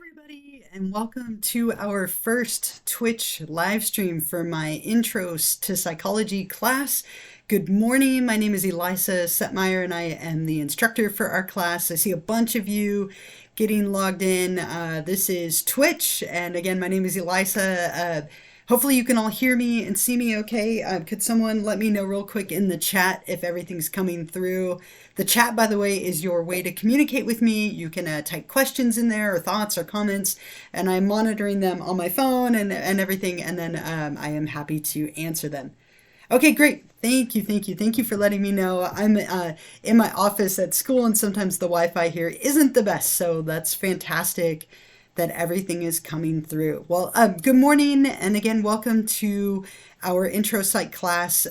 Everybody, and welcome to our first Twitch live stream for my Intros to Psychology class. Good morning, my name is Elisa Setmire and I am the instructor for our class. I see a bunch of you getting logged in. This is Twitch, and again, my name is Elisa. Hopefully you can all hear me and see me okay. Could someone let me know real quick in the chat if everything's coming through? The chat, by the way, is your way to communicate with me. You can type questions in there or thoughts or comments, and I'm monitoring them on my phone and everything, and then I am happy to answer them. Okay, great. Thank you for letting me know. I'm in my office at school, and sometimes the Wi-Fi here isn't the best, so that's fantastic that everything is coming through. Well, good morning, and again, welcome to our intro psych class.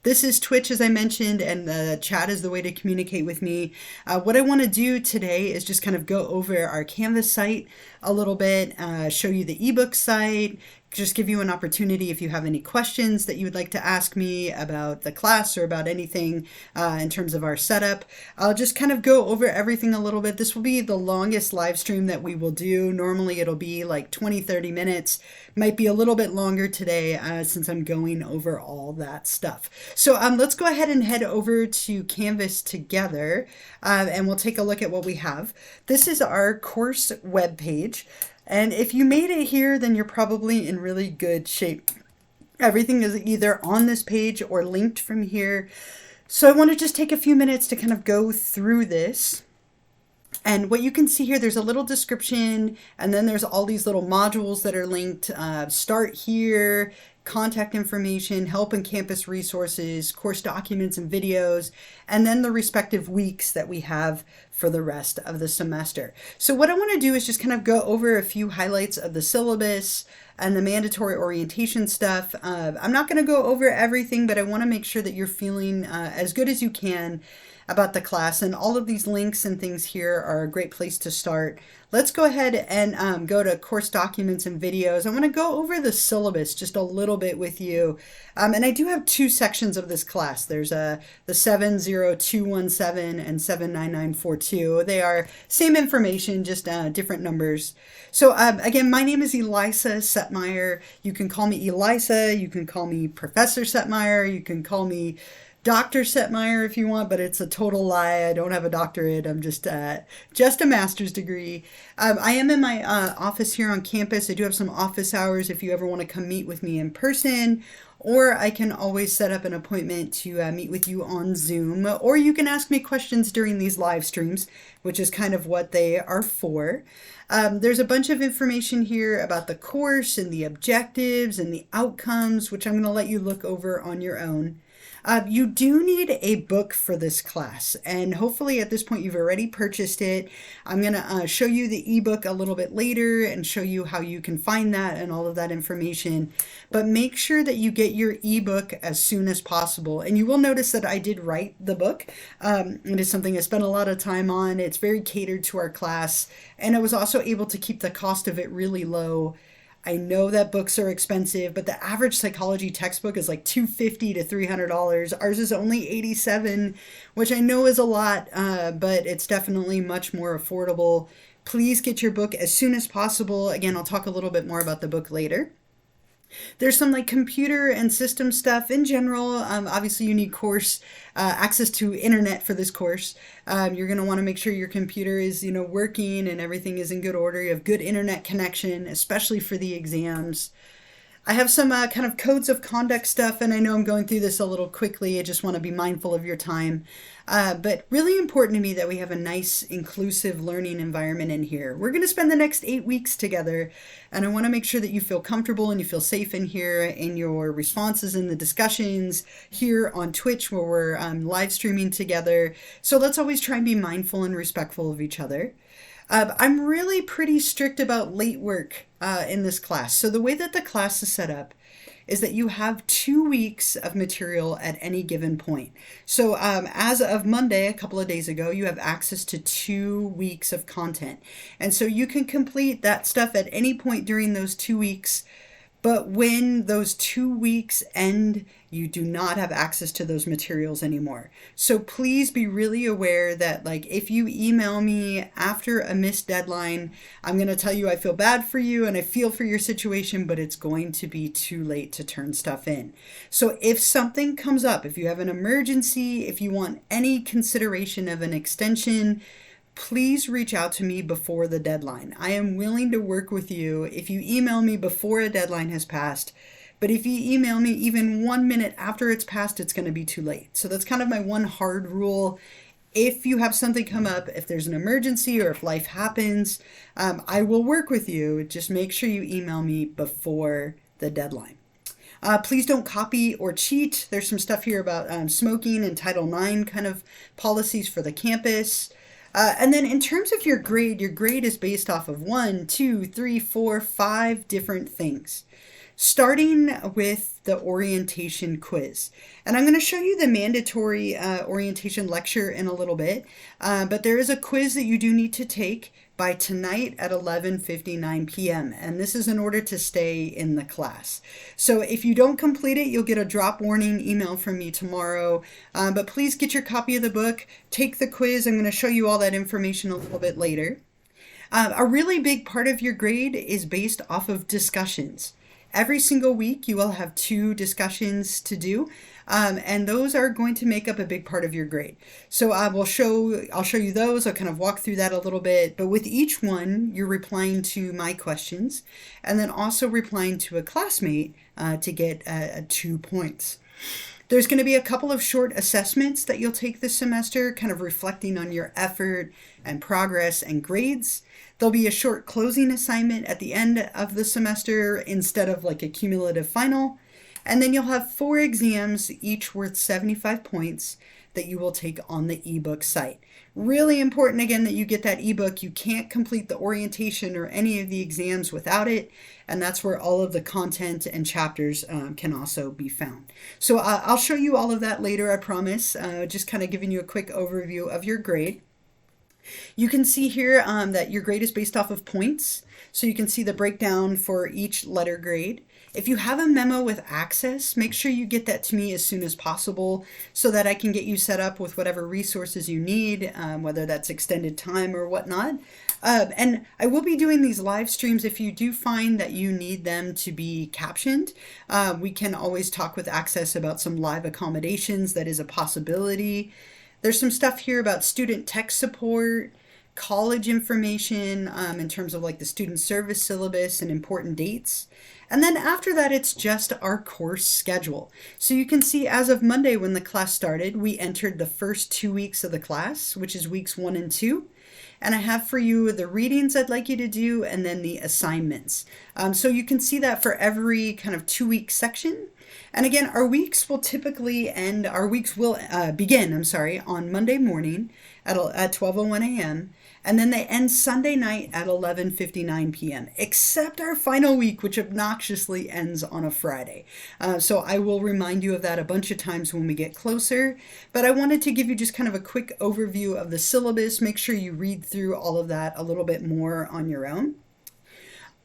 This is Twitch, as I mentioned, and the chat is the way to communicate with me. What I want to do today is just kind of go over our Canvas site a little bit, show you the ebook site, just give you an opportunity if you have any questions that you would like to ask me about the class or about anything in terms of our setup. I'll just kind of go over everything a little bit. This will be the longest live stream that we will do. Normally it'll be like 20-30 minutes. Might be a little bit longer today since I'm going over all that stuff. So let's go ahead and head over to Canvas together and we'll take a look at what we have. This is our course webpage. And if you made it here, then you're probably in really good shape. Everything is either on this page or linked from here. So I want to just take a few minutes to kind of go through this. And what you can see here, there's a little description, and then there's all these little modules that are linked. Start here, contact information, help and campus resources, course documents and videos, and then the respective weeks that we have for the rest of the semester. So what I want to do is just kind of go over a few highlights of the syllabus and the mandatory orientation stuff. I'm not going to go over everything, but I want to make sure that you're feeling as good as you can about the class, and all of these links and things here are a great place to start. Let's go ahead and go to course documents and videos. I want to go over the syllabus just a little bit with you. And I do have two sections of this class. There's the 70217 and 79942. They are same information, just different numbers. So again, my name is Elisa Setmire. You can call me Elisa. You can call me Professor Setmire. You can call me Dr. Setmire if you want, but it's a total lie. I don't have a doctorate. I'm just a master's degree. I am in my office here on campus. I do have some office hours if you ever want to come meet with me in person, or I can always set up an appointment to meet with you on Zoom, or you can ask me questions during these live streams, which is kind of what they are for. There's a bunch of information here about the course and the objectives and the outcomes, which I'm going to let you look over on your own. You do need a book for this class, and hopefully at this point you've already purchased it. I'm going to show you the ebook a little bit later and show you how you can find that and all of that information. But make sure that you get your ebook as soon as possible. And you will notice that I did write the book. It is something I spent a lot of time on. It's very catered to our class, and I was also able to keep the cost of it really low. I know that books are expensive, but the average psychology textbook is like $250 to $300. Ours is only $87, which I know is a lot, but it's definitely much more affordable. Please get your book as soon as possible. Again, I'll talk a little bit more about the book later. There's some like computer and system stuff in general. Obviously you need course access to internet for this course. You're going to want to make sure your computer is, working and everything is in good order. You have good internet connection, especially for the exams. I have some kind of codes of conduct stuff, and I know I'm going through this a little quickly. I just want to be mindful of your time. But really important to me that we have a nice, inclusive learning environment in here. We're going to spend the next 8 weeks together, and I want to make sure that you feel comfortable and you feel safe in here in your responses and the discussions here on Twitch where we're live streaming together. So let's always try and be mindful and respectful of each other. I'm really pretty strict about late work in this class. So the way that the class is set up is that you have 2 weeks of material at any given point. So as of Monday, a couple of days ago, you have access to 2 weeks of content. And so you can complete that stuff at any point during those 2 weeks. But when those 2 weeks end, you do not have access to those materials anymore. So please be really aware that, like, if you email me after a missed deadline, I'm going to tell you I feel bad for you and I feel for your situation, but it's going to be too late to turn stuff in. So if something comes up, if you have an emergency, if you want any consideration of an extension, please reach out to me before the deadline. I am willing to work with you if you email me before a deadline has passed. But if you email me even 1 minute after it's passed, it's going to be too late. So that's kind of my one hard rule. If you have something come up, if there's an emergency or if life happens, I will work with you. Just make sure you email me before the deadline. Please don't copy or cheat. There's some stuff here about smoking and Title IX kind of policies for the campus. And then in terms of your grade is based off of 1, 2, 3, 4, 5 different things. Starting with the orientation quiz. And I'm going to show you the mandatory orientation lecture in a little bit, but there is a quiz that you do need to take by tonight at 11:59 p.m. And this is in order to stay in the class. So if you don't complete it, you'll get a drop warning email from me tomorrow. But please get your copy of the book, take the quiz. I'm going to show you all that information a little bit later. A really big part of your grade is based off of discussions. Every single week you will have 2 discussions to do, and those are going to make up a big part of your grade. So I'll show you those. I'll kind of walk through that a little bit, but with each one you're replying to my questions and then also replying to a classmate to get 2 points. There's going to be a couple of short assessments that you'll take this semester, kind of reflecting on your effort and progress and grades. There'll be a short closing assignment at the end of the semester instead of like a cumulative final. And then you'll have 4 exams, each worth 75 points, that you will take on the ebook site. Really important, again, that you get that ebook. You can't complete the orientation or any of the exams without it. And that's where all of the content and chapters can also be found. So I'll show you all of that later, I promise. Just kind of giving you a quick overview of your grade. You can see here that your grade is based off of points. So you can see the breakdown for each letter grade. If you have a memo with access, make sure you get that to me as soon as possible so that I can get you set up with whatever resources you need, whether that's extended time or whatnot. And I will be doing these live streams if you do find that you need them to be captioned. We can always talk with Access about some live accommodations. That is a possibility. There's some stuff here about student tech support, college information in terms of like the student service syllabus and important dates. And then after that, it's just our course schedule. So you can see as of Monday when the class started, we entered the first 2 weeks of the class, which is weeks 1 and 2. And I have for you the readings I'd like you to do and then the assignments. So you can see that for every kind of 2-week section. And again, our weeks will begin, on Monday morning at 12:01 a.m. And then they end Sunday night at 11:59 p.m., except our final week, which obnoxiously ends on a Friday. So I will remind you of that a bunch of times when we get closer. But I wanted to give you just kind of a quick overview of the syllabus. Make sure you read through all of that a little bit more on your own.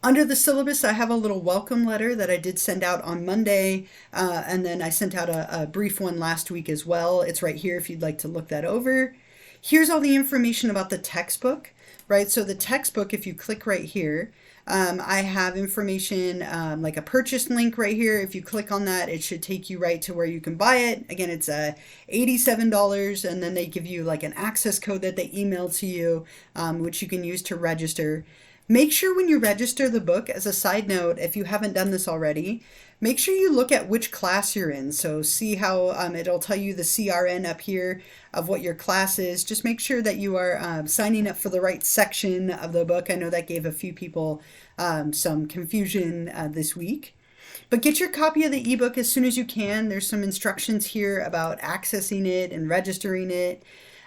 Under the syllabus, I have a little welcome letter that I did send out on Monday, and then I sent out a brief one last week as well. It's right here if you'd like to look that over. Here's all the information about the textbook, right? So the textbook, if you click right here, I have information like a purchase link right here. If you click on that, it should take you right to where you can buy it. Again, it's $87, and then they give you like an access code that they email to you, which you can use to register. Make sure when you register the book, as a side note, if you haven't done this already, make sure you look at which class you're in. So see how it'll tell you the CRN up here of what your class is. Just make sure that you are signing up for the right section of the book. I know that gave a few people some confusion this week. But get your copy of the ebook as soon as you can. There's some instructions here about accessing it and registering it.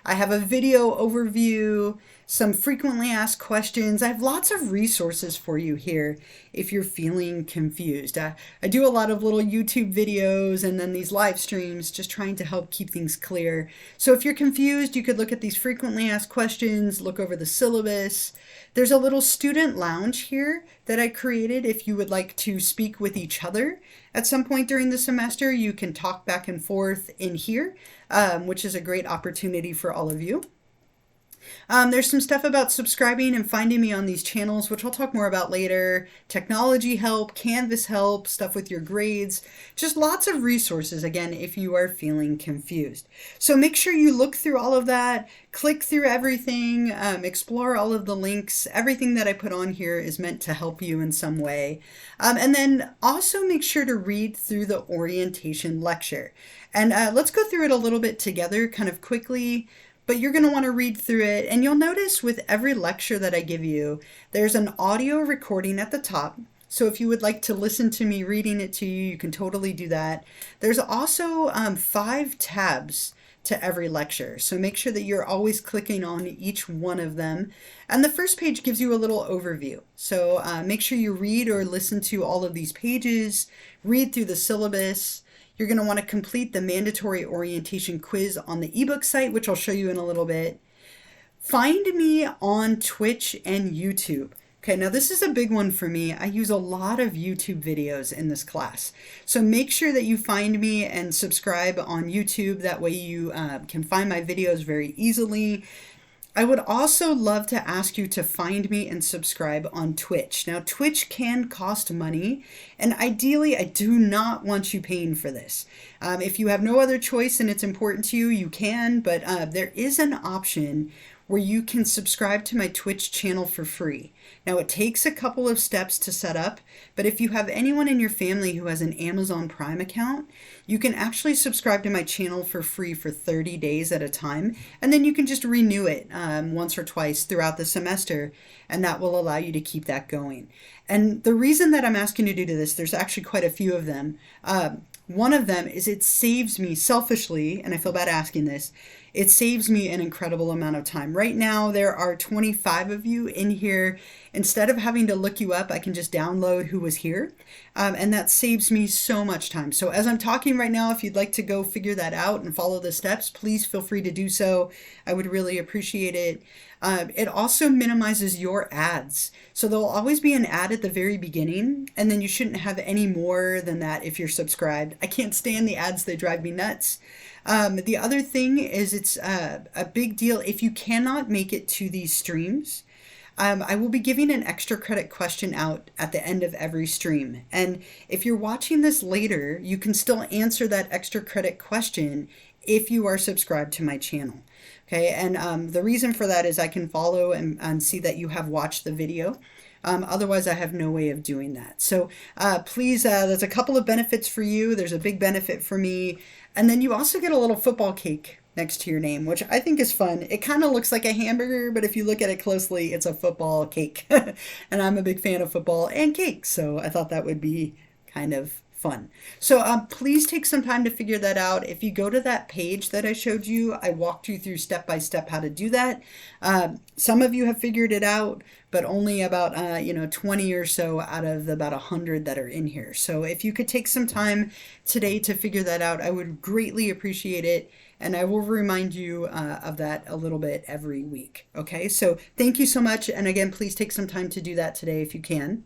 I have a video overview, some frequently asked questions. I have lots of resources for you here if you're feeling confused. I do a lot of little YouTube videos and then these live streams just trying to help keep things clear. So if you're confused, you could look at these frequently asked questions, look over the syllabus. There's a little student lounge here that I created if you would like to speak with each other. At some point during the semester, you can talk back and forth in here, which is a great opportunity for all of you. There's some stuff about subscribing and finding me on these channels, which I'll talk more about later. Technology help, Canvas help, stuff with your grades, just lots of resources, again, if you are feeling confused. So make sure you look through all of that, click through everything, explore all of the links. Everything that I put on here is meant to help you in some way. And then also make sure to read through the orientation lecture. And let's go through it a little bit together kind of quickly. But you're going to want to read through it, and you'll notice with every lecture that I give you, there's an audio recording at the top. So if you would like to listen to me reading it to you, you can totally do that. There's also 5 tabs to every lecture. So make sure that you're always clicking on each one of them. And the first page gives you a little overview. So make sure you read or listen to all of these pages, read through the syllabus. You're going to want to complete the mandatory orientation quiz on the ebook site, which I'll show you in a little bit. Find me on Twitch and YouTube. Okay, now this is a big one for me. I use a lot of YouTube videos in this class. So make sure that you find me and subscribe on YouTube. That way you can find my videos very easily. I would also love to ask you to find me and subscribe on Twitch. Now, Twitch can cost money, and ideally, I do not want you paying for this. If you have no other choice and it's important to you, you can, but there is an option where you can subscribe to my Twitch channel for free. Now, it takes a couple of steps to set up, but if you have anyone in your family who has an Amazon Prime account, you can actually subscribe to my channel for free for 30 days at a time, and then you can just renew it once or twice throughout the semester, and that will allow you to keep that going. And the reason that I'm asking you to do this, there's actually quite a few of them. One of them is it saves me selfishly, and I feel bad asking this, it saves me an incredible amount of time. Right now, there are 25 of you in here. Instead of having to look you up, I can just download who was here. And that saves me so much time. So as I'm talking right now, if you'd like to go figure that out and follow the steps, please feel free to do so. I would really appreciate it. It also minimizes your ads. So there'll always be an ad at the very beginning, and then you shouldn't have any more than that if you're subscribed. I can't stand the ads. They drive me nuts. The other thing is it's a big deal. If you cannot make it to these streams, I will be giving an extra credit question out at the end of every stream. And if you're watching this later, you can still answer that extra credit question if you are subscribed to my channel. Okay, and the reason for that is I can follow and see that you have watched the video. Otherwise, I have no way of doing that. So please, there's a couple of benefits for you. There's a big benefit for me. And then you also get a little football cake next to your name, which I think is fun. It kind of looks like a hamburger, but if you look at it closely, it's a football cake. And I'm a big fan of football and cake, so I thought that would be kind of fun. So please take some time to figure that out. If you go to that page that I showed you, I walked you through step by step how to do that. Some of you have figured it out, but only about 20 or so out of the about 100 that are in here. So if you could take some time today to figure that out, I would greatly appreciate it. And I will remind you of that a little bit every week. Okay, so thank you so much. And again, please take some time to do that today if you can.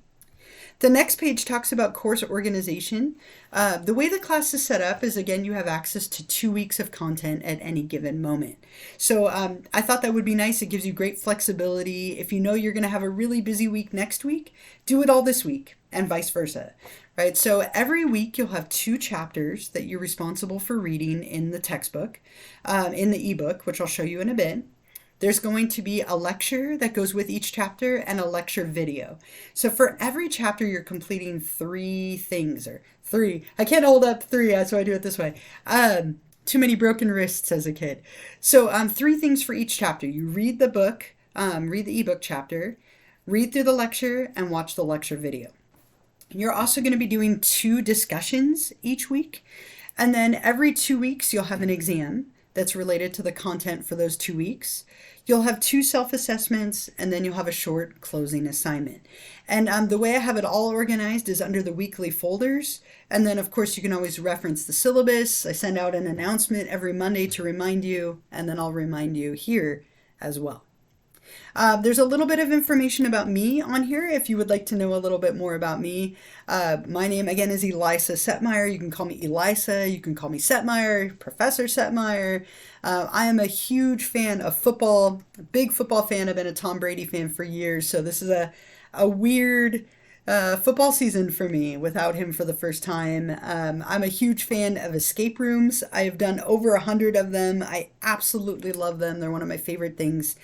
The next page talks about course organization. The way the class is set up is, again, you have access to 2 weeks of content at any given moment. So I thought that would be nice. It gives you great flexibility. If you know you're going to have a really busy week next week, do it all this week and vice versa. Right? So every week you'll have 2 chapters that you're responsible for reading in the textbook, in the ebook, which I'll show you in a bit. There's going to be a lecture that goes with each chapter and a lecture video. So for every chapter, you're completing 3 things, or 3. I can't hold up 3, so I do it this way. Too many broken wrists as a kid. So 3 things for each chapter. You read the book, read the ebook chapter, read through the lecture, and watch the lecture video. You're also going to be doing 2 discussions each week. And then every 2 weeks, you'll have an exam. that's related to the content for those 2 weeks. You'll have 2 self-assessments, and then you'll have a short closing assignment. And the way I have it all organized is under the weekly folders. And then, of course, you can always reference the syllabus. I send out an announcement every Monday to remind you, and then I'll remind you here as well. There's a little bit of information about me on here if you would like to know a little bit more about me. My name, again, is Elisa Setmire. You can call me Elisa. You can call me Setmire, Professor Setmire. I am a huge fan of football, a big football fan. I've been a Tom Brady fan for years, so this is a weird football season for me without him for the first time. I'm a huge fan of escape rooms. I have done over 100 of them. I absolutely love them. They're one of my favorite things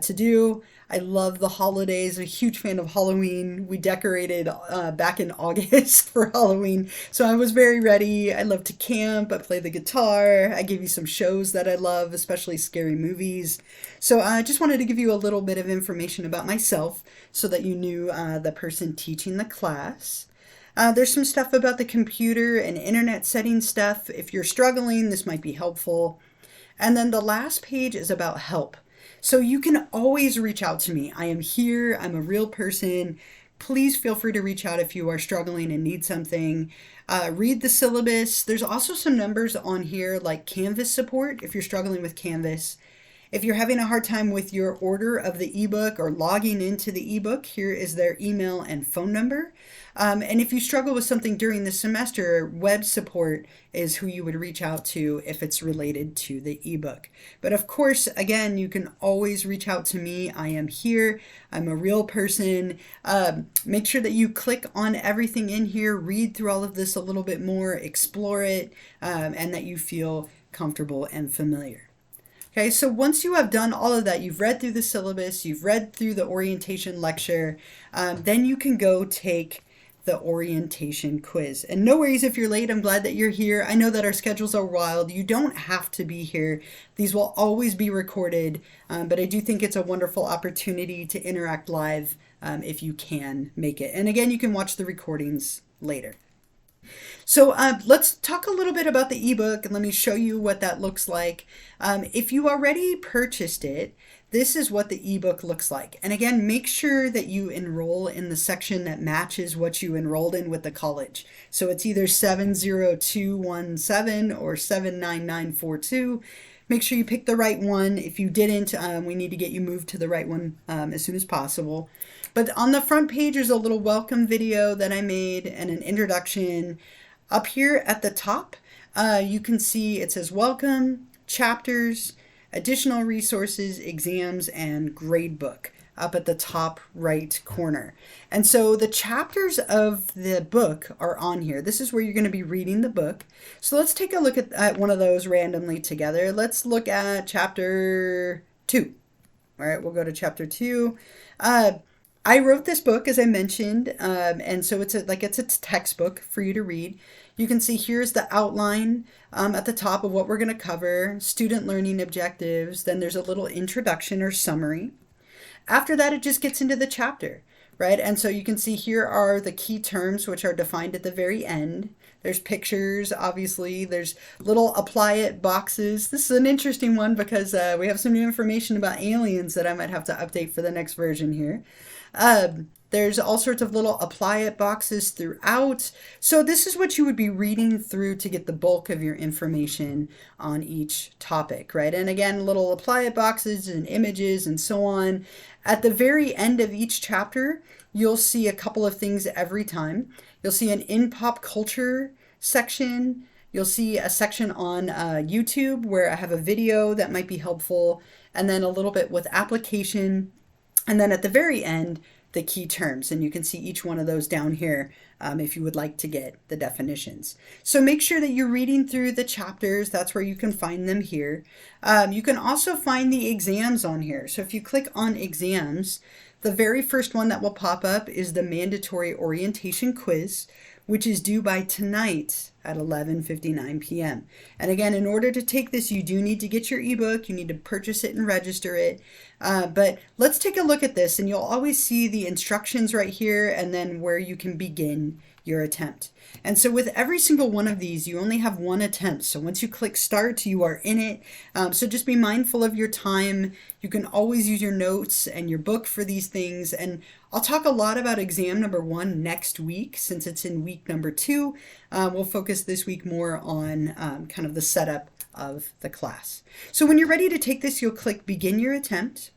to do. I love the holidays. I'm a huge fan of Halloween. We decorated back in August for Halloween, so I was very ready. I love to camp. I play the guitar. I gave you some shows that I love, especially scary movies. So I just wanted to give you a little bit of information about myself so that you knew the person teaching the class. There's some stuff about the computer and internet setting stuff. If you're struggling, this might be helpful. And then the last page is about help. So you can always reach out to me. I am here. I'm a real person. Please feel free to reach out if you are struggling and need something. Read the syllabus. There's also some numbers on here like Canvas support if you're struggling with Canvas. If you're having a hard time with your order of the ebook or logging into the ebook, here is their email and phone number. And if you struggle with something during the semester, web support is who you would reach out to if it's related to the ebook. But of course, again, you can always reach out to me. I am here. I'm a real person. Make sure that you click on everything in here, read through all of this a little bit more, explore it, and that you feel comfortable and familiar. Okay, so once you have done all of that, you've read through the syllabus, you've read through the orientation lecture, then you can go take the orientation quiz. And no worries if you're late, I'm glad that you're here. I know that our schedules are wild. You don't have to be here. These will always be recorded, but I do think it's a wonderful opportunity to interact live if you can make it. And again, you can watch the recordings later. So let's talk a little bit about the ebook and let me show you what that looks like. If you already purchased it, this is what the ebook looks like. And again, make sure that you enroll in the section that matches what you enrolled in with the college. So it's either 70217 or 79942. Make sure you pick the right one. If you didn't, we need to get you moved to the right one as soon as possible. But on the front page is a little welcome video that I made and an introduction. Up here at the top, you can see it says welcome, chapters, additional resources, exams, and gradebook up at the top right corner. And so the chapters of the book are on here. This is where you're going to be reading the book. So let's take a look at one of those randomly together. Let's look at chapter 2. All right, we'll go to chapter 2. I wrote this book, as I mentioned, and so it's a textbook for you to read. You can see here's the outline at the top of what we're going to cover, student learning objectives. Then there's a little introduction or summary. After that, it just gets into the chapter, right? And so you can see here are the key terms, which are defined at the very end. There's pictures, obviously. There's little apply it boxes. This is an interesting one because we have some new information about aliens that I might have to update for the next version here. There's all sorts of little apply it boxes throughout. So this is what you would be reading through to get the bulk of your information on each topic, right? And again, little apply it boxes and images and so on. At the very end of each chapter, you'll see a couple of things every time. You'll see an in pop culture section. You'll see a section on YouTube where I have a video that might be helpful, and then a little bit with application. And then at the very end, the key terms. And you can see each one of those down here if you would like to get the definitions. So make sure that you're reading through the chapters. That's where you can find them here. You can also find the exams on here. So if you click on exams, the very first one that will pop up is the mandatory orientation quiz, which is due by tonight at 11:59 p.m. And again, in order to take this, you do need to get your ebook. You need to purchase it and register it. But let's take a look at this, and you'll always see the instructions right here and then where you can begin your attempt. And so with every single one of these, you only have one attempt. So once you click start, you are in it. So just be mindful of your time. You can always use your notes and your book for these things. And I'll talk a lot about exam number 1 next week, since it's in week number 2. We'll focus this week more on kind of the setup of the class. So when you're ready to take this, you'll click begin your attempt,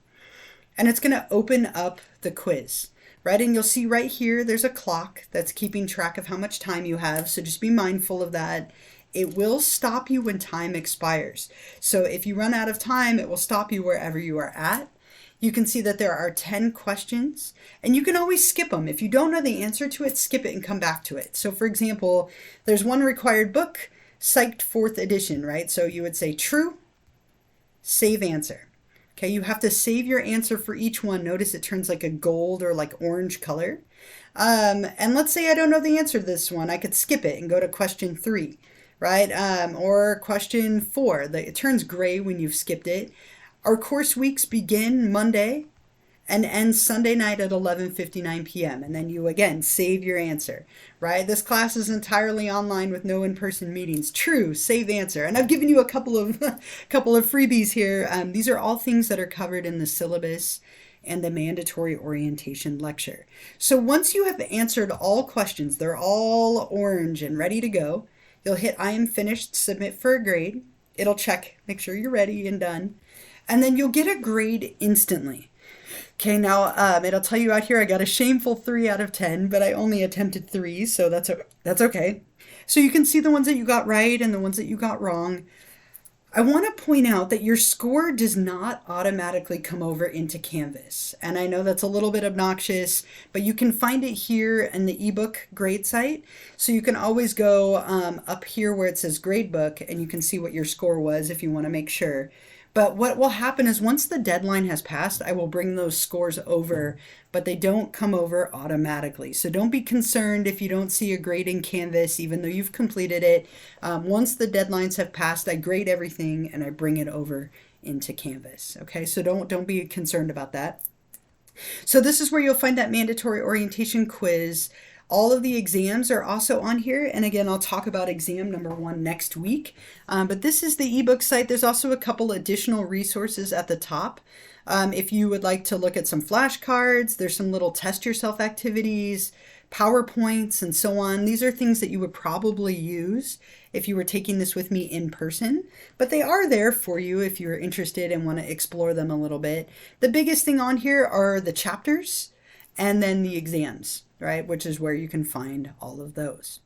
and it's going to open up the quiz. Right, and you'll see right here, there's a clock that's keeping track of how much time you have. So just be mindful of that. It will stop you when time expires. So if you run out of time, it will stop you wherever you are at. You can see that there are 10 questions, and you can always skip them. If you don't know the answer to it, skip it and come back to it. So for example, there's one required book, Psyched 4th edition, right? So you would say true, save answer. Okay, you have to save your answer for each one. Notice it turns like a gold or like orange color. And let's say I don't know the answer to this one. I could skip it and go to question 3, right? Or question 4. It turns gray when you've skipped it. Our course weeks begin Monday and end Sunday night at 11:59 p.m. And then you again save your answer, right? This class is entirely online with no in-person meetings. True, save answer. And I've given you a couple of freebies here. These are all things that are covered in the syllabus and the mandatory orientation lecture. So once you have answered all questions, they're all orange and ready to go, you'll hit I am finished, submit for a grade. It'll check, make sure you're ready and done. And then you'll get a grade instantly. Okay, now it'll tell you out here I got a shameful 3 out of 10, but I only attempted 3, so that's okay. So you can see the ones that you got right and the ones that you got wrong. I want to point out that your score does not automatically come over into Canvas. And I know that's a little bit obnoxious, but you can find it here in the ebook grade site. So you can always go up here where it says gradebook, and you can see what your score was if you want to make sure. But what will happen is once the deadline has passed, I will bring those scores over, but they don't come over automatically. So don't be concerned if you don't see a grade in Canvas, even though you've completed it. Once the deadlines have passed, I grade everything and I bring it over into Canvas. Okay, so don't be concerned about that. So this is where you'll find that mandatory orientation quiz. All of the exams are also on here. And again, I'll talk about exam number 1 next week. But this is the ebook site. There's also a couple additional resources at the top. If you would like to look at some flashcards, there's some little test yourself activities, PowerPoints, and so on. These are things that you would probably use if you were taking this with me in person, but they are there for you if you're interested and want to explore them a little bit. The biggest thing on here are the chapters and then the exams, right? Which is where you can find all of those.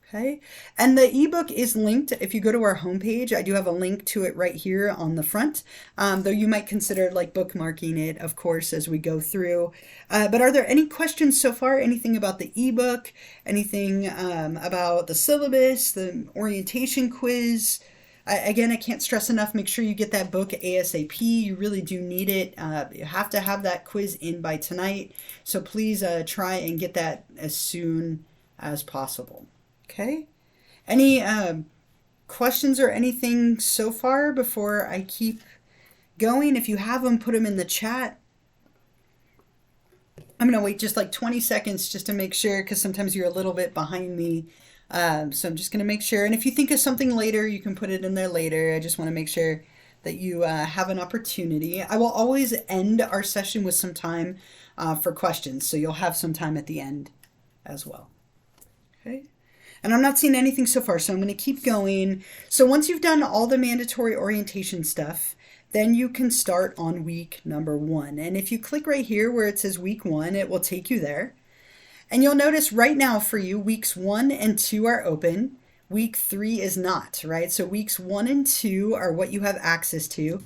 Okay. And the ebook is linked. If you go to our homepage, I do have a link to it right here on the front, though you might consider like bookmarking it, of course, as we go through. But are there any questions so far? Anything about the ebook? Anything about the syllabus, the orientation quiz? Again, I can't stress enough, make sure you get that book ASAP. You really do need it. You have to have that quiz in by tonight. So please try and get that as soon as possible. Okay? Any questions or anything so far before I keep going? If you have them, put them in the chat. I'm going to wait just like 20 seconds just to make sure, because sometimes you're a little bit behind me. So I'm just going to make sure. And if you think of something later, you can put it in there later. I just want to make sure that you have an opportunity. I will always end our session with some time for questions. So you'll have some time at the end as well. Okay. And I'm not seeing anything so far, so I'm going to keep going. So once you've done all the mandatory orientation stuff, then you can start on week number 1. And if you click right here where it says week 1, it will take you there. And you'll notice right now for you, weeks 1 and 2 are open. Week 3 is not, right? So weeks 1 and 2 are what you have access to.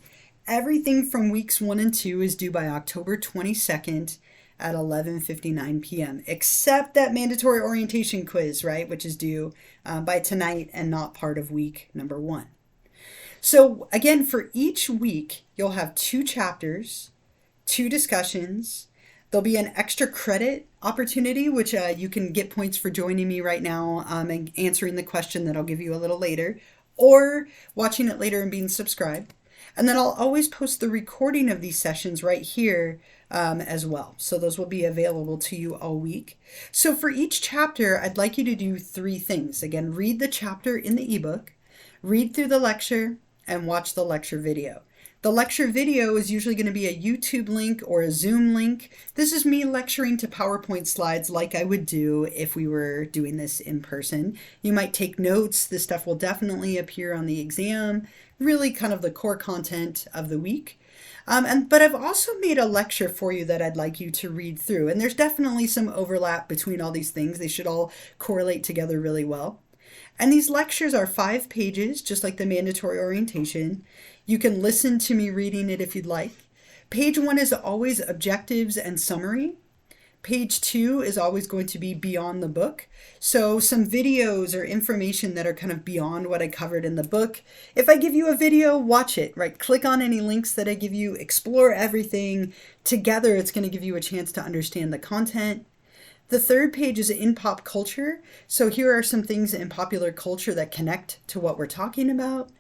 Everything from weeks 1 and 2 is due by October 22nd at 11:59 p.m., except that mandatory orientation quiz, right, which is due by tonight and not part of week number 1. So again, for each week, you'll have 2 chapters, 2 discussions. There'll be an extra credit opportunity, which you can get points for joining me right now and answering the question that I'll give you a little later, or watching it later and being subscribed. And then I'll always post the recording of these sessions right here as well. So those will be available to you all week. So for each chapter, I'd like you to do 3 things. Again, read the chapter in the ebook, read through the lecture, and watch the lecture video. The lecture video is usually going to be a YouTube link or a Zoom link. This is me lecturing to PowerPoint slides like I would do if we were doing this in person. You might take notes. This stuff will definitely appear on the exam, really kind of the core content of the week. But I've also made a lecture for you that I'd like you to read through. And there's definitely some overlap between all these things. They should all correlate together really well. And these lectures are 5 pages, just like the mandatory orientation. You can listen to me reading it if you'd like. Page 1 is always objectives and summary. Page 2 is always going to be beyond the book. So some videos or information that are kind of beyond what I covered in the book. If I give you a video, watch it, right? Click on any links that I give you, explore everything. Together, it's going to give you a chance to understand the content. The 3rd page is in pop culture. So here are some things in popular culture that connect to what we're talking about.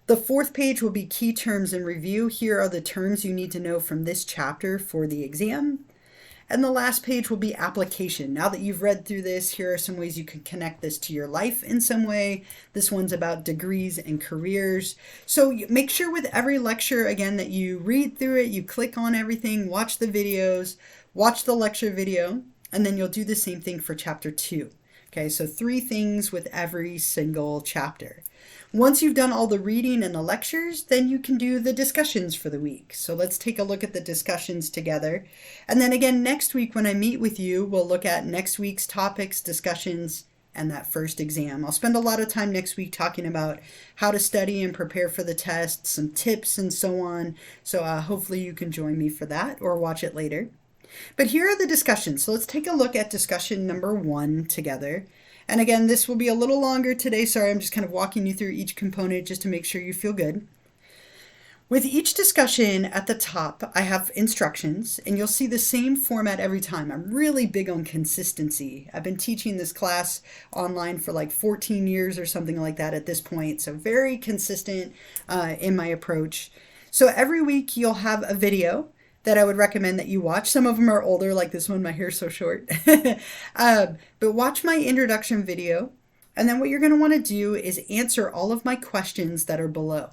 The 4th page will be key terms in review. Here are the terms you need to know from this chapter for the exam. And the last page will be application. Now that you've read through this, here are some ways you can connect this to your life in some way. This one's about degrees and careers. So make sure with every lecture, again, that you read through it, you click on everything, watch the videos, watch the lecture video, and then you'll do the same thing for chapter 2. Okay, so 3 things with every single chapter. Once you've done all the reading and the lectures, then you can do the discussions for the week. So let's take a look at the discussions together. And then again, next week when I meet with you, we'll look at next week's topics, discussions, and that first exam. I'll spend a lot of time next week talking about how to study and prepare for the test, some tips and so on. So hopefully you can join me for that or watch it later. But here are the discussions. So let's take a look at discussion number 1 together. And again, this will be a little longer today. Sorry, I'm just kind of walking you through each component just to make sure you feel good. With each discussion at the top, I have instructions, and you'll see the same format every time. I'm really big on consistency. I've been teaching this class online for like 14 years or something like that at this point, so very consistent in my approach. So every week you'll have a video that I would recommend that you watch. Some of them are older, like this one, my hair's so short. But watch my introduction video. And then what you're going to want to do is answer all of my questions that are below.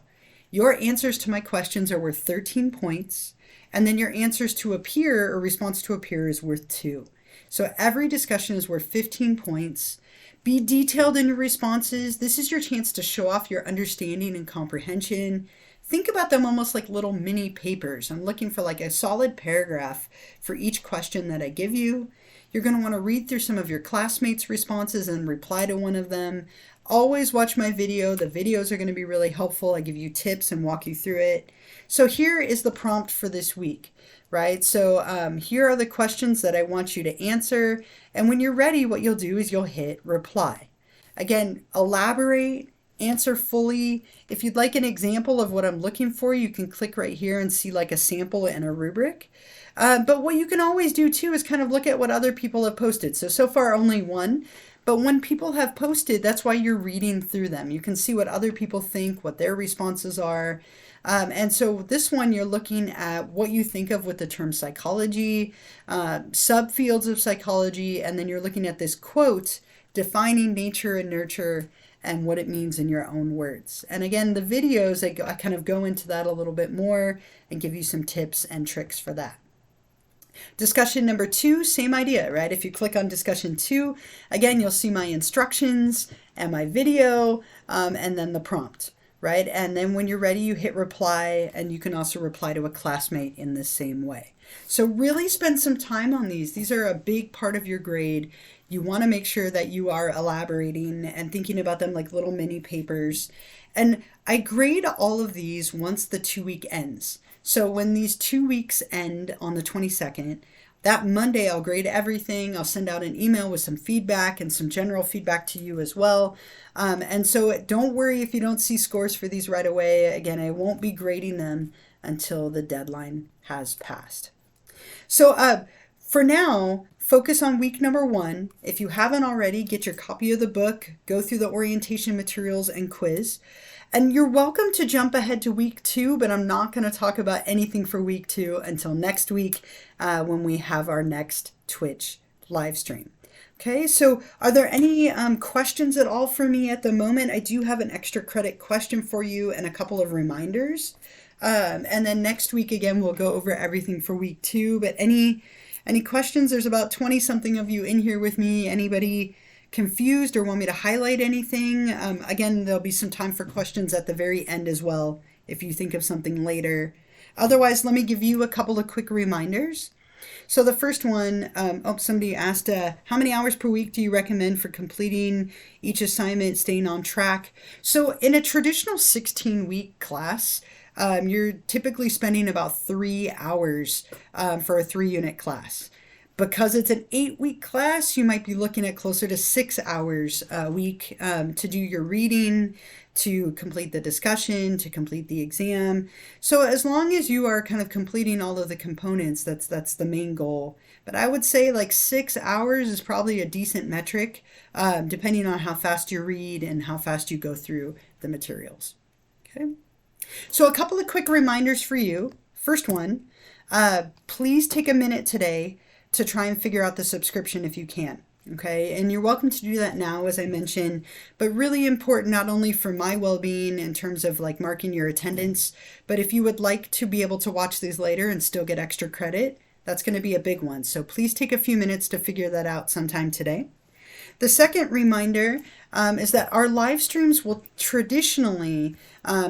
Your answers to my questions are worth 13 points. And then your answers to a peer or response to a peer is worth 2. So every discussion is worth 15 points. Be detailed in your responses. This is your chance to show off your understanding and comprehension. Think about them almost like little mini papers. I'm looking for like a solid paragraph for each question that I give you. You're going to want to read through some of your classmates' responses and reply to one of them. Always watch my video. The videos are going to be really helpful. I give you tips and walk you through it. So here is the prompt for this week, right? So here are the questions that I want you to answer. And when you're ready, what you'll do is you'll hit reply. Again, elaborate. Answer fully. If you'd like an example of what I'm looking for, you can click right here and see like a sample and a rubric. But what you can always do too is kind of look at what other people have posted. So far only 1, but when people have posted, that's why you're reading through them. You can see what other people think, what their responses are. And so this one, you're looking at what you think of with the term psychology, subfields of psychology, and then you're looking at this quote, defining nature and nurture, and what it means in your own words. And again, the videos, I kind of go into that a little bit more and give you some tips and tricks for that. Discussion number 2, same idea, right? If you click on discussion 2, again, you'll see my instructions and my video, and then the prompt, right? And then when you're ready, you hit reply, and you can also reply to a classmate in the same way. So really spend some time on these. These are a big part of your grade. You want to make sure that you are elaborating and thinking about them like little mini papers. And I grade all of these once the 2-week ends. So when these 2 weeks end on the 22nd, that Monday I'll grade everything. I'll send out an email with some feedback and some general feedback to you as well. And so don't worry if you don't see scores for these right away. Again, I won't be grading them until the deadline has passed. So for now, focus on week number 1. If you haven't already, get your copy of the book, go through the orientation materials and quiz. And you're welcome to jump ahead to week 2, but I'm not going to talk about anything for week 2 until next week when we have our next Twitch live stream. Okay, so are there any questions at all for me at the moment? I do have an extra credit question for you and a couple of reminders. And then next week, again, we'll go over everything for week 2. But any questions? There's about 20 something of you in here with me. Anybody confused or want me to highlight anything? Again, there'll be some time for questions at the very end as well if you think of something later. Otherwise, let me give you a couple of quick reminders. So the first one, somebody asked, how many hours per week do you recommend for completing each assignment, staying on track? So in a traditional 16-week class, you're typically spending about 3 hours for a 3-unit class. Because it's an 8-week class, you might be looking at closer to 6 hours a week to do your reading, to complete the discussion, to complete the exam. So as long as you are kind of completing all of the components, that's the main goal. But I would say like 6 hours is probably a decent metric, depending on how fast you read and how fast you go through the materials. Okay. So a couple of quick reminders for you. First one, please take a minute today to try and figure out the subscription if you can. Okay, and you're welcome to do that now, as I mentioned, but really important not only for my well-being in terms of like marking your attendance, but if you would like to be able to watch these later and still get extra credit, that's going to be a big one. So please take a few minutes to figure that out sometime today. The second reminder is that our live streams will traditionally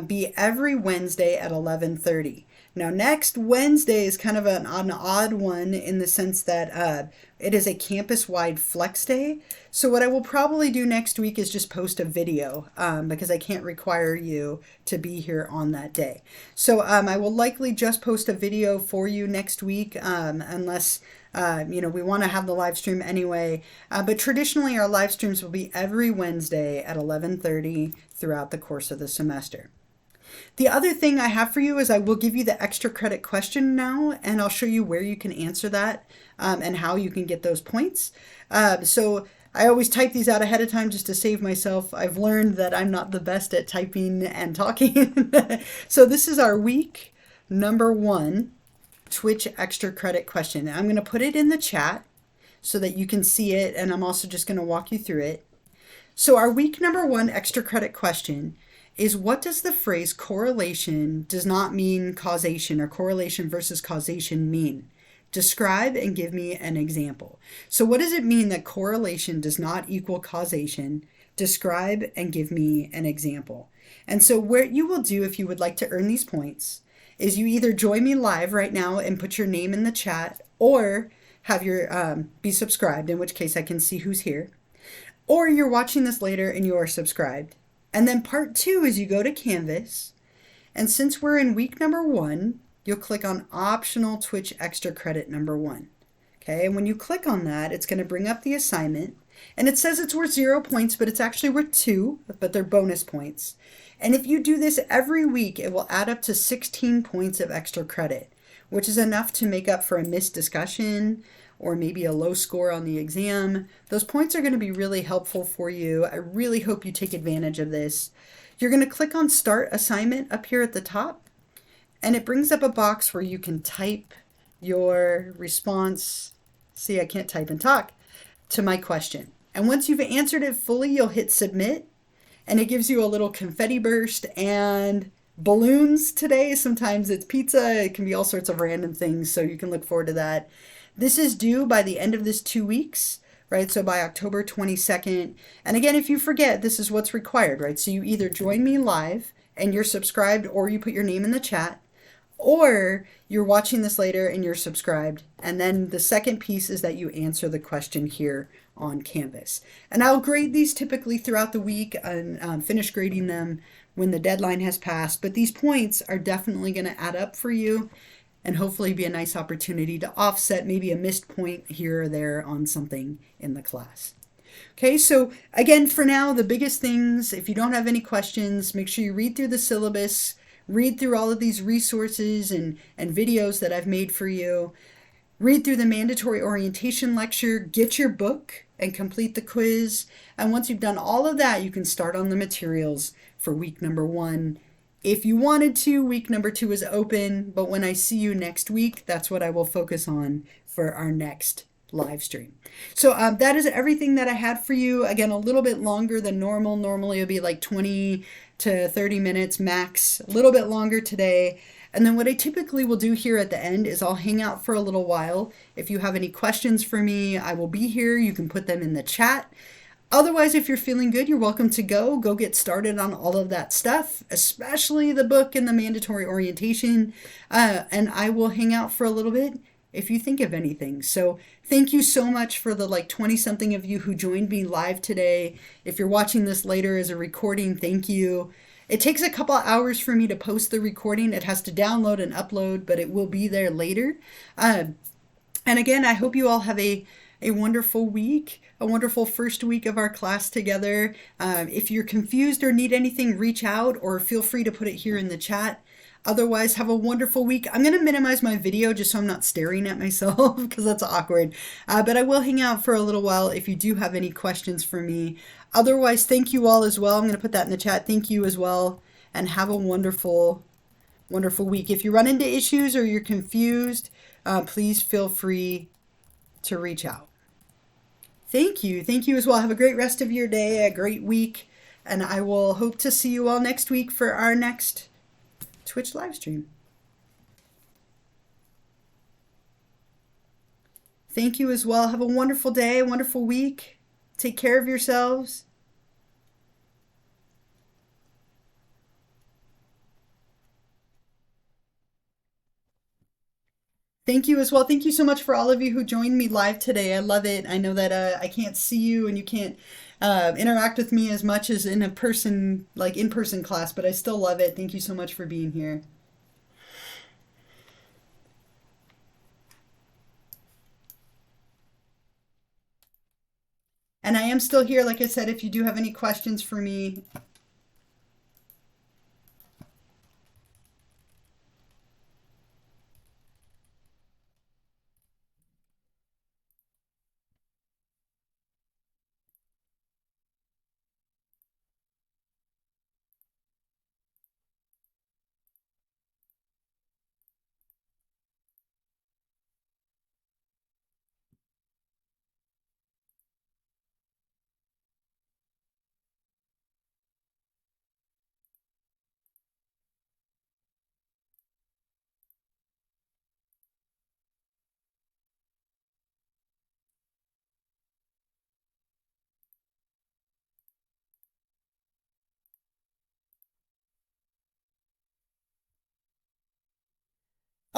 be every Wednesday at 11:30. Now, next Wednesday is kind of an odd one in the sense that it is a campus-wide flex day. So what I will probably do next week is just post a video because I can't require you to be here on that day. So I will likely just post a video for you next week unless we want to have the live stream anyway. But traditionally, our live streams will be every Wednesday at 11:30 throughout the course of the semester. The other thing I have for you is I will give you the extra credit question now, and I'll show you where you can answer that and how you can get those points. So I always type these out ahead of time just to save myself. I've learned that I'm not the best at typing and talking. So this is our week number 1 Twitch extra credit question. I'm going to put it in the chat so that you can see it, and I'm also just going to walk you through it. So our week number 1 extra credit question is, what does the phrase correlation does not mean causation, or correlation versus causation mean? Describe and give me an example. So what does it mean that correlation does not equal causation? Describe and give me an example. And so what you will do if you would like to earn these points is you either join me live right now and put your name in the chat, or have your be subscribed, in which case I can see who's here, or you're watching this later and you are subscribed. And then part 2 is you go to Canvas, and since we're in week number 1, you'll click on optional Twitch extra credit number 1. Okay, and when you click on that, it's going to bring up the assignment, and it says it's worth 0 points, but it's actually worth 2, but they're bonus points. And if you do this every week, it will add up to 16 points of extra credit, which is enough to make up for a missed discussion or maybe a low score on the exam. Those points are going to be really helpful for you. I really hope you take advantage of this. You're going to click on Start Assignment up here at the top, and it brings up a box where you can type your response. See, I can't type and talk to my question. And once you've answered it fully, you'll hit Submit, and it gives you a little confetti burst and balloons today. Sometimes it's pizza. It can be all sorts of random things, so you can look forward to that. This is due by the end of this 2 weeks, right? So by October 22nd. And again, if you forget, this is what's required, right? So you either join me live and you're subscribed, or you put your name in the chat, or you're watching this later and you're subscribed. And then the second piece is that you answer the question here on Canvas. And I'll grade these typically throughout the week and finish grading them when the deadline has passed. But these points are definitely going to add up for you, and hopefully be a nice opportunity to offset maybe a missed point here or there on something in the class. Okay, so again, for now, the biggest things, if you don't have any questions, make sure you read through the syllabus, read through all of these resources and videos that I've made for you. read through the mandatory orientation lecture, get your book, and complete the quiz. And once you've done all of that, you can start on the materials for week number 1. If you wanted to, week number 2 is open, but when I see you next week, that's what I will focus on for our next live stream. So that is everything that I had for you. Again, a little bit longer than normal. Normally it'll be like 20 to 30 minutes max, a little bit longer today. And then what I typically will do here at the end is I'll hang out for a little while. If you have any questions for me, I will be here. You can put them in the chat. Otherwise, if you're feeling good, you're welcome to go get started on all of that stuff, especially the book and the mandatory orientation. And I will hang out for a little bit if you think of anything. So thank you so much for the 20 something of you who joined me live today. If you're watching this later as a recording, thank you. It takes a couple hours for me to post the recording. It has to download and upload, but it will be there later. And again, I hope you all have a wonderful week, a wonderful first week of our class together. If you're confused or need anything, reach out or feel free to put it here in the chat. Otherwise, have a wonderful week. I'm going to minimize my video just so I'm not staring at myself because that's awkward. But I will hang out for a little while if you do have any questions for me. Otherwise, thank you all as well. I'm going to put that in the chat. Thank you as well. And have a wonderful, wonderful week. If you run into issues or you're confused, please feel free to reach out. Thank you. Thank you as well. Have a great rest of your day, a great week. And I will hope to see you all next week for our next Twitch live stream. Thank you as well. Have a wonderful day, a wonderful week. Take care of yourselves. Thank you as well. Thank you so much for all of you who joined me live today. I love it. I know that I can't see you and you can't interact with me as much as in a person, in-person class, but I still love it. Thank you so much for being here. And I am still here, like I said, if you do have any questions for me.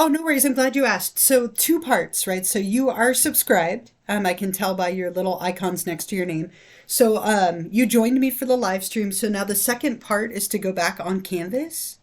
Oh, no worries. I'm glad you asked. So 2 parts, right? So you are subscribed. I can tell by your little icons next to your name. So you joined me for the live stream. So now the second part is to go back on Canvas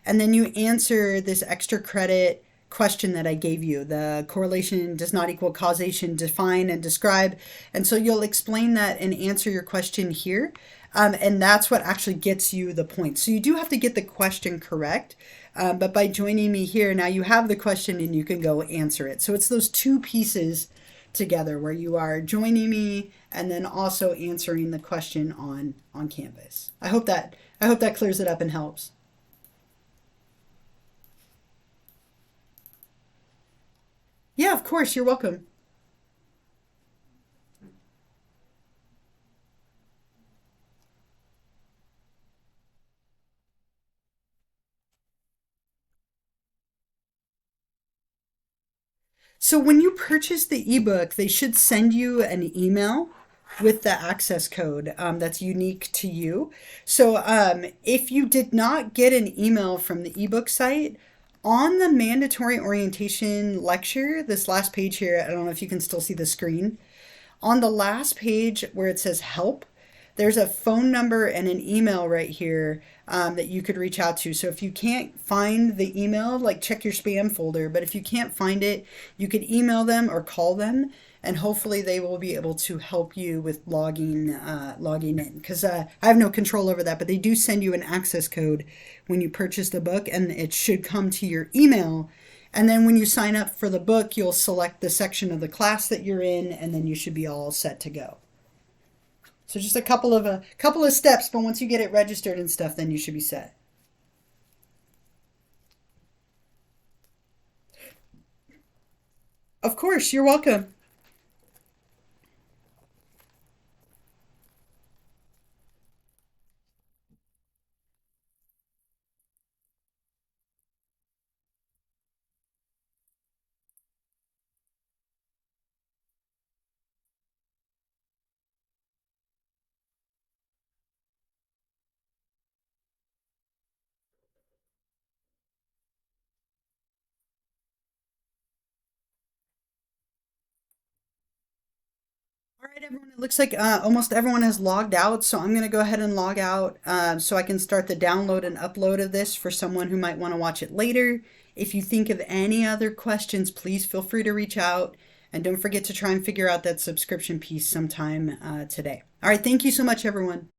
and then you answer this extra credit question that I gave you. The correlation does not equal causation, define and describe. And so you'll explain that and answer your question here. And that's what actually gets you the point. So you do have to get the question correct. But by joining me here, now you have the question and you can go answer it. So it's those 2 pieces together where you are joining me and then also answering the question on Canvas. I hope that clears it up and helps. Yeah, of course, you're welcome. So when you purchase the ebook, they should send you an email with the access code that's unique to you. So if you did not get an email from the ebook site, on the mandatory orientation lecture, this last page here, I don't know if you can still see the screen. On the last page where it says help, there's a phone number and an email right here that you could reach out to. So if you can't find the email, check your spam folder. But if you can't find it, you could email them or call them, and hopefully they will be able to help you with logging in. Because I have no control over that, but they do send you an access code when you purchase the book, and it should come to your email And then when you sign up for the book, you'll select the section of the class that you're in, and then you should be all set to go. So just a couple of steps, but once you get it registered and stuff, then you should be set. Of course, you're welcome. All right, everyone. It looks like almost everyone has logged out, so I'm going to go ahead and log out so I can start the download and upload of this for someone who might want to watch it later. If you think of any other questions, please feel free to reach out. And don't forget to try and figure out that subscription piece sometime today. All right, thank you so much, everyone.